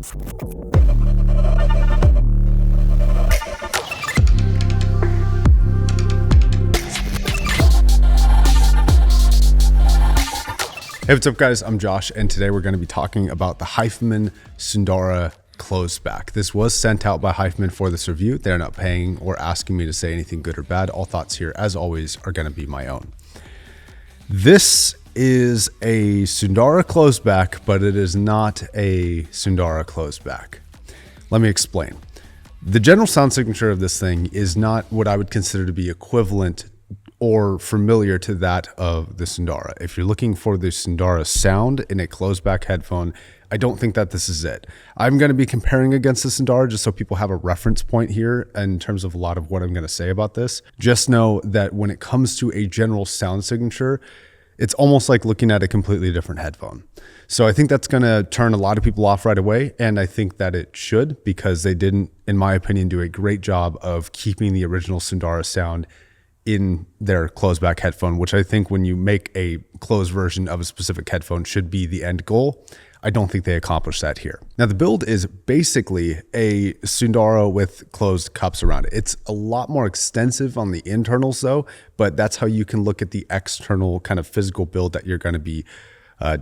Hey, what's up guys? I'm Josh, and today we're going to be talking about the HIfiman Sundara closed back. This was sent out by HIfiman for this review. They're not paying or asking me to say anything good or bad. All thoughts here, as always, are going to be my own. This is a Sundara closed back, but it is not a Sundara closed back. Let me explain. The general sound signature of this thing is not what I would consider to be equivalent or familiar to that of the Sundara. If you're looking for the Sundara sound in a closed back headphone, I don't think that this is it. I'm going to be comparing against the Sundara just so people have a reference point here in terms of a lot of what I'm going to say about this. Just know that when it comes to a general sound signature, it's almost like looking at a completely different headphone. So I think that's going to turn a lot of people off right away. And I think that it should, because they didn't, in my opinion, do a great job of keeping the original Sundara sound in their closed back headphone, which I think when you make a closed version of a specific headphone should be the end goal. I don't think they accomplished that here. Now the build is basically a Sundara with closed cups around it. It's a lot more extensive on the internals though, but that's how you can look at the external kind of physical build that you're going to be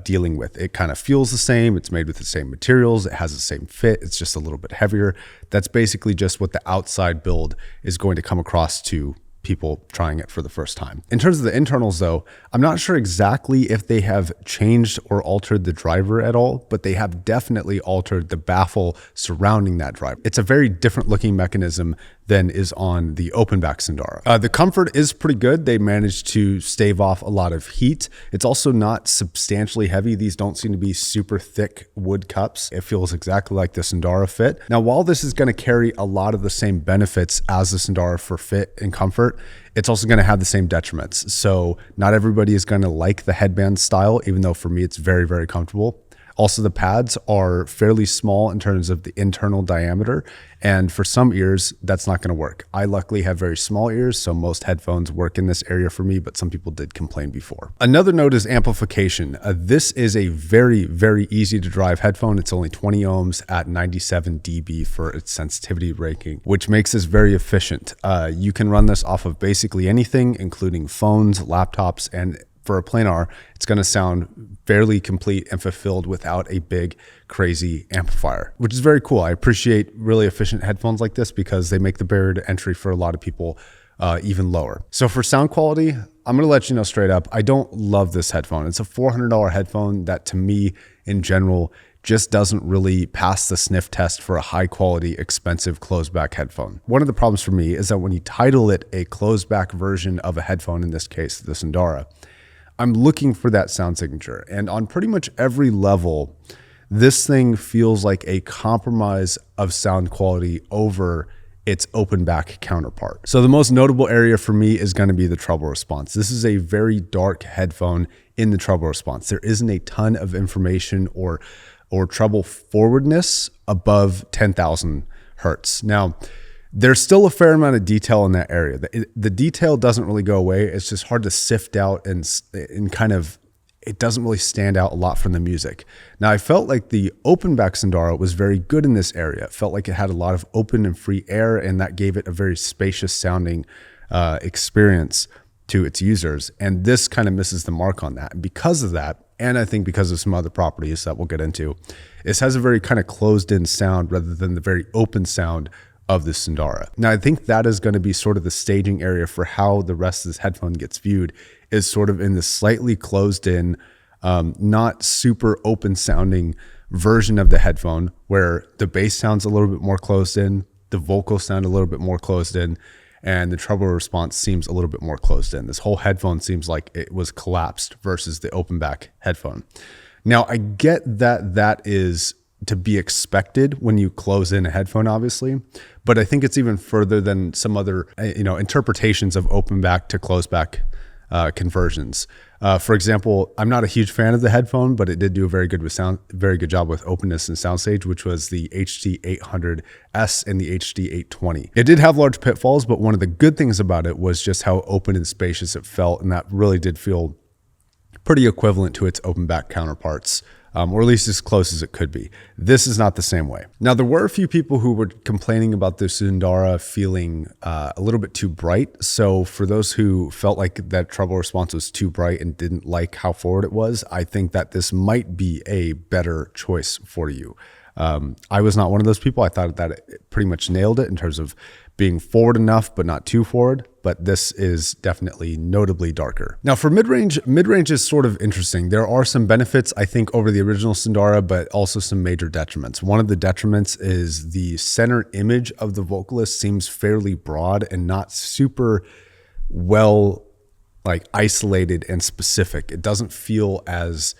dealing with. It kind of feels the same. It's made with the same materials. It has the same fit. It's just a little bit heavier. That's basically just what the outside build is going to come across to people trying it for the first time. In terms of the internals though, I'm not sure exactly if they have changed or altered the driver at all, but they have definitely altered the baffle surrounding that driver. It's a very different looking mechanism than is on the open back Sundara. The comfort is pretty good. They managed to stave off a lot of heat. It's also not substantially heavy. These don't seem to be super thick wood cups. It feels exactly like the Sundara fit. Now, while this is going to carry a lot of the same benefits as the Sundara for fit and comfort, it's also going to have the same detriments. So not everybody is going to like the headband style, even though for me it's very, very comfortable. Also, the pads are fairly small in terms of the internal diameter, and for some ears, that's not going to work. I luckily have very small ears, so most headphones work in this area for me, but some people did complain before. Another note is amplification. This is a very, very easy to drive headphone. It's only 20 ohms at 97 dB for its sensitivity ranking, which makes this very efficient. You can run this off of basically anything, including phones, laptops, and for a planar, it's going to sound fairly complete and fulfilled without a big, crazy amplifier, which is very cool. I appreciate really efficient headphones like this because they make the barrier to entry for a lot of people even lower. So for sound quality, I'm going to let you know straight up, I don't love this headphone. It's a $400 headphone that to me in general just doesn't really pass the sniff test for a high quality, expensive closed back headphone. One of the problems for me is that when you title it a closed back version of a headphone, in this case, the Sundara, I'm looking for that sound signature. And on pretty much every level, this thing feels like a compromise of sound quality over its open back counterpart. So the most notable area for me is going to be the treble response. This is a very dark headphone in the treble response. There isn't a ton of information or treble forwardness above 10,000 hertz. Now, there's still a fair amount of detail in that area. The detail doesn't really go away. It's just hard to sift out and kind of, it doesn't really stand out a lot from the music. Now, I felt like the open back Sundara was very good in this area. It felt like it had a lot of open and free air, and that gave it a very spacious sounding experience to its users. And this kind of misses the mark on that. And because of that, and I think because of some other properties that we'll get into, this has a very kind of closed in sound rather than the very open sound of the Sundara. Now, I think that is going to be sort of the staging area for how the rest of this headphone gets viewed, is sort of in the slightly closed in, not super open sounding version of the headphone, where the bass sounds a little bit more closed in, the vocals sound a little bit more closed in, and the treble response seems a little bit more closed in. This whole headphone seems like it was collapsed versus the open back headphone. Now, I get that that is to be expected when you close in a headphone, obviously, but I think it's even further than some other, interpretations of open back to closed back conversions. For example, I'm not a huge fan of the headphone, but it did do a very good job with openness and soundstage, which was the HD800S and the HD820. It did have large pitfalls, but one of the good things about it was just how open and spacious it felt, and that really did feel pretty equivalent to its open back counterparts or at least as close as it could be. This is not the same way. Now, there were a few people who were complaining about the Sundara feeling a little bit too bright. So for those who felt like that treble response was too bright and didn't like how forward it was, I think that this might be a better choice for you. I was not one of those people. I thought that it pretty much nailed it in terms of being forward enough, but not too forward. But this is definitely notably darker. Now for mid-range is sort of interesting. There are some benefits, I think, over the original Sundara, but also some major detriments. One of the detriments is the center image of the vocalist seems fairly broad and not super well like isolated and specific. It doesn't feel as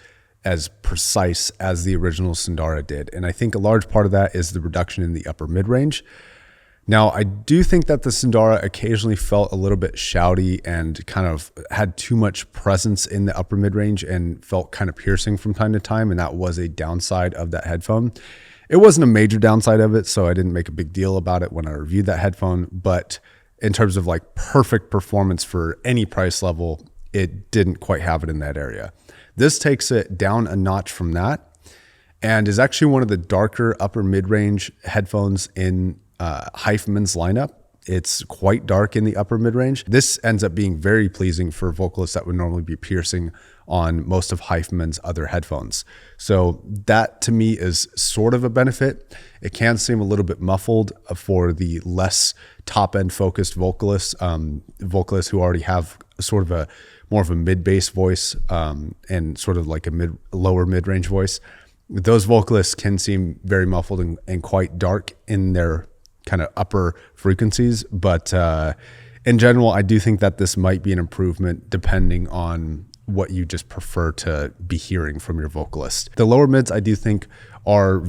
precise as the original Sundara did. And I think a large part of that is the reduction in the upper mid-range. Now, I do think that the Sundara occasionally felt a little bit shouty and kind of had too much presence in the upper mid-range and felt kind of piercing from time to time, and that was a downside of that headphone. It wasn't a major downside of it, so I didn't make a big deal about it when I reviewed that headphone, but in terms of like perfect performance for any price level, it didn't quite have it in that area. This takes it down a notch from that and is actually one of the darker upper mid-range headphones in HIfiman's lineup. It's quite dark in the upper mid-range. This ends up being very pleasing for vocalists that would normally be piercing on most of HIfiman's other headphones. So that to me is sort of a benefit. It can seem a little bit muffled for the less top-end focused vocalists who already have sort of a more of a mid-bass voice and sort of like a lower mid-range voice. Those vocalists can seem very muffled and quite dark in their kind of upper frequencies. But in general, I do think that this might be an improvement depending on what you just prefer to be hearing from your vocalist. The lower mids, I do think, are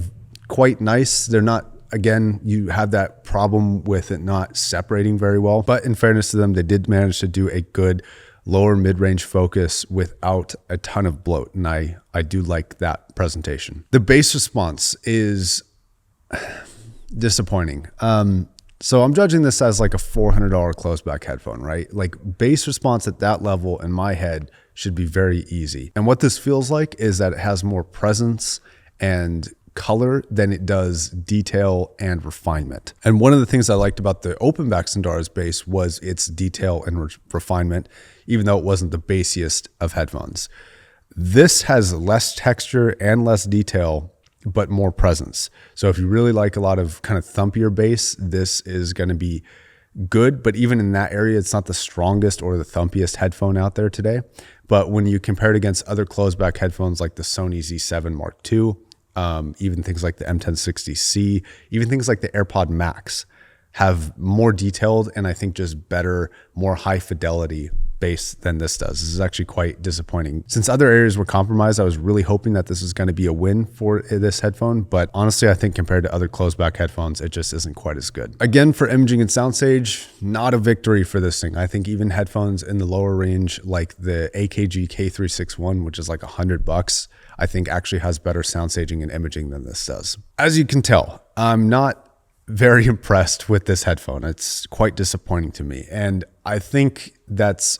quite nice. They're not, again, you have that problem with it not separating very well. But in fairness to them, they did manage to do a good lower mid-range focus without a ton of bloat. And I do like that presentation. The bass response is disappointing. So I'm judging this as like a $400 close-back headphone, right? Like bass response at that level in my head should be very easy. And what this feels like is that it has more presence and color than it does detail and refinement. And one of the things I liked about the open back Sundara's bass was its detail and refinement, even though it wasn't the bassiest of headphones. This has less texture and less detail, but more presence. So if you really like a lot of kind of thumpier bass, this is going to be good. But even in that area, it's not the strongest or the thumpiest headphone out there today. But when you compare it against other closed-back headphones like the Sony Z7 Mark II, even things like the M1060C, even things like the AirPod Max have more detailed and I think just better, more high fidelity bass than this does. This is actually quite disappointing. Since other areas were compromised, I was really hoping that this was going to be a win for this headphone, but honestly, I think compared to other closed-back headphones, it just isn't quite as good. Again, for imaging and sound stage, not a victory for this thing. I think even headphones in the lower range, like the AKG K361, which is like $100, I think actually has better sound staging and imaging than this does. As you can tell, I'm not very impressed with this headphone. It's quite disappointing to me. And I think it's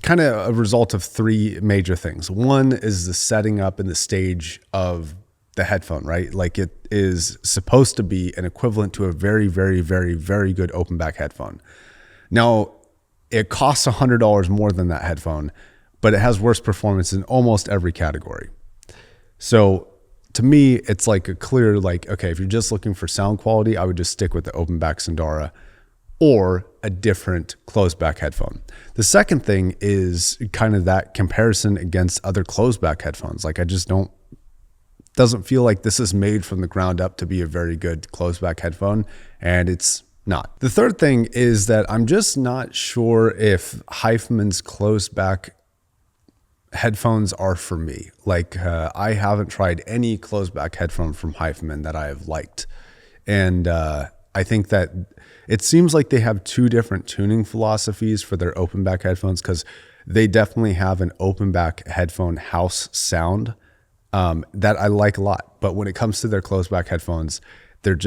kind of a result of three major things. One is the setting up and the stage of the headphone, right? Like it is supposed to be an equivalent to a very, very, very, very good open back headphone. Now, it costs $100 more than that headphone, but it has worse performance in almost every category. So to me, it's like a clear, like, okay, if you're just looking for sound quality, I would just stick with the open back Sundara or a different closed back headphone. The second thing is kind of that comparison against other closed back headphones. Like I just doesn't feel like this is made from the ground up to be a very good closed back headphone, and it's not. The third thing is that I'm just not sure if HIfiman's closed back headphones are for me. Like I haven't tried any closed back headphone from HIfiman that I have liked. And I think that it seems like they have two different tuning philosophies for their open back headphones, because they definitely have an open back headphone house sound that I like a lot. But when it comes to their closed back headphones, they're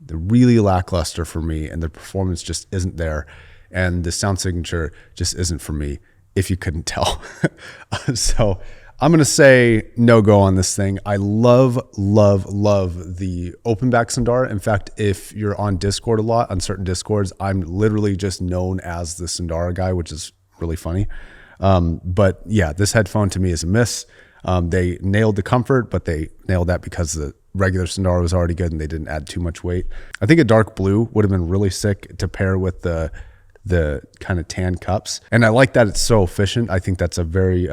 really lackluster for me, and their performance just isn't there. And the sound signature just isn't for me, if you couldn't tell. So I'm going to say no go on this thing. I love the open back Sundara. In fact, if you're on Discord a lot, on certain Discords, I'm literally just known as the Sundara guy, which is really funny. But yeah, this headphone to me is a miss. They nailed the comfort, but they nailed that because the regular Sundara was already good and they didn't add too much weight. I think a dark blue would have been really sick to pair with the kind of tan cups. And I like that it's so efficient. I think that's a very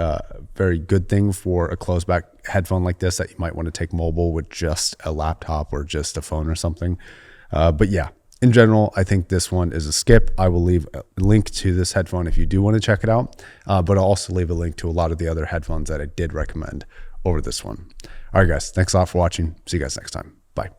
good thing for a closed back headphone like this that you might want to take mobile with just a laptop or just a phone or something. But yeah, in general, I think this one is a skip. I will leave a link to this headphone if you do want to check it out, but I'll also leave a link to a lot of the other headphones that I did recommend over this one. All right, guys, thanks a lot for watching. See you guys next time.